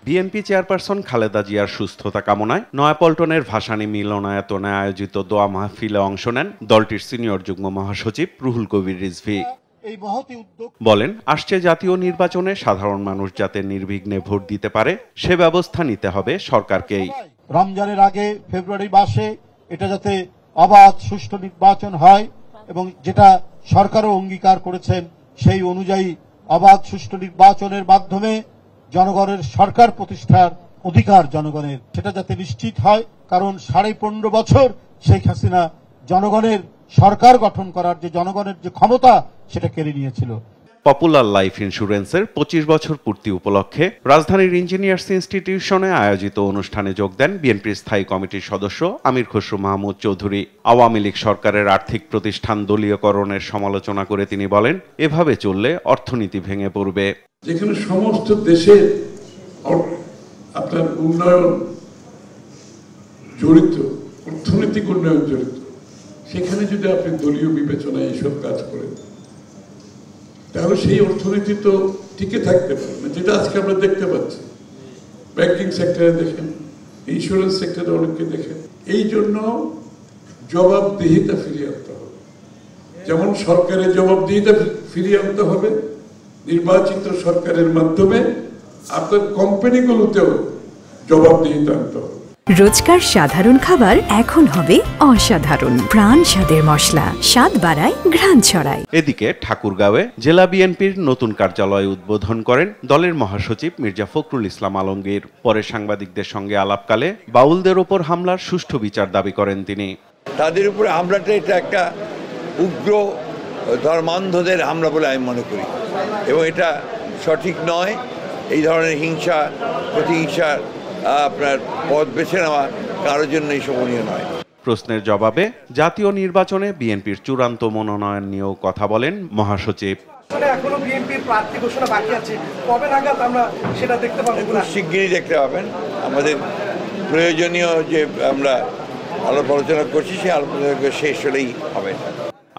BNP chairperson Khaleda জিয়ার সুস্থতা কামনায় নয়াপল্টনের ভাসানী মিলনায়তনে আয়োজিত দোয়া মাহফিলে অংশ নেন দলটির সিনিয়র যুগ্ম মহাসচিব রুহুল কবির রিজভী। বলেন, আসছে জাতীয় নির্বাচনে সাধারণ মানুষ যাতে নির্বিঘ্নে ভোট দিতে পারে সে ব্যবস্থা নিতে হবে সরকারকেই। রমজানের আগে ফেব্রুয়ারি মাসে এটা যাতে অবাধ সুষ্ঠু নির্বাচন হয় এবং যেটা সরকারও অঙ্গীকার করেছেন সেই অনুযায়ী অবাধ সুষ্ঠু নির্বাচনের মাধ্যমে জনগণের সরকার প্রতিষ্ঠার অধিকার জনগণের সেটা যাতে নিশ্চিত হয়, কারণ 15.5 বছর শেখ হাসিনা জনগণের সরকার গঠন করার যে জনগণের যে ক্ষমতা সেটা কেড়ে নিয়েছিল। পপুলার লাইফ ইন্স্যুরেন্সের 25 বছর পূর্তি উপলক্ষে রাজধানীর ইঞ্জিনিয়ার্স ইনস্টিটিউশনে আয়োজিত অনুষ্ঠানে যোগ দেন বিএনপির স্থায়ী কমিটির সদস্য আমির খসরু মাহমুদ চৌধুরী। আওয়ামী লীগ সরকারের আর্থিক প্রতিষ্ঠান দলীয়করণের সমালোচনা করে তিনি বলেন, এভাবে চললে অর্থনীতি ভেঙে পড়বে। যেখানে সমস্ত দেশের আপনার উন্নয়ন জড়িত, অর্থনৈতিক উন্নয়ন জড়িত, সেখানে যদি আপনি দলীয় বিবেচনায় এইসব কাজ করেন তাহলে সেই অর্থনীতি তো টিকে থাকতে পারে না, যেটা আজকে আমরা দেখতে পাচ্ছি। ব্যাংকিং সেক্টরে দেখেন, ইন্স্যুরেন্স সেক্টরে অনেককে দেখেন। এই জন্য জবাবদিহিতা ফিরিয়ে আনতে হবে। যেমন সরকারের জবাবদিহিতা ফিরিয়ে আনতে হবে, নির্বাচিত সরকারের মাধ্যমে আপনার কোম্পানিগুলোতেও জবাবদিহিতা আনতে হবে। রোজকার সাধারণ খাবার এখন হবে অসাধারণ। প্রাণ স্বাদের মশলা, স্বাদ বাড়ায়, ঘ্রাণ ছড়ায়। এদিকে ঠাকুরগাঁওয়ে জেলা বিএনপির নতুন কার্যালয় উদ্বোধন করেন দলের মহাসচিব মির্জা ফখরুল ইসলাম আলমগীর। পরে সাংবাদিকদের সঙ্গে আলাপকালে বাউলদের ওপর হামলার সুষ্ঠু বিচার দাবি করেন তিনি। তাদের উপরে হামলাটা এটা একটা উগ্র ধর্মান্ধদের হামলা বলে আমি মনে করি এবং এটা সঠিক নয়। এই ধরনের হিংসা, প্রতিহিংসা আপনার পথ বেছে নেওয়া কারোর জন্যই শোভনীয় নয়। প্রশ্নের জবাবে জাতীয় নির্বাচনে বিএনপির চূড়ান্ত মনোনয়ন নিয়েও কথা বলেন মহাসচিব। এখনো বিএনপির প্রার্থী ঘোষণা বাকি আছে, কবে নাগাদ আমরা সেটা দেখতে পাবো? শিগগিরই দেখতে পাবেন। আমাদের প্রয়োজনীয় যে আমরা আলাপ আলোচনা করছি সেই আলাপ আলোচনা শেষ হলেই হবে।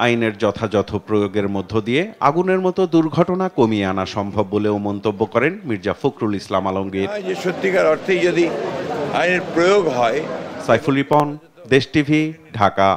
আইনের যথাযথ প্রয়োগের মধ্য দিয়ে আগুনের মতো দুর্ঘটনা কমিয়ে আনা সম্ভব বলেও মন্তব্য করেন মির্জা ফখরুল ইসলাম আলমগীর। যে সত্যিকার অর্থেই যদি আইনের প্রয়োগ হয়। সাইফুল রিপন, দেশ টিভি, ঢাকা।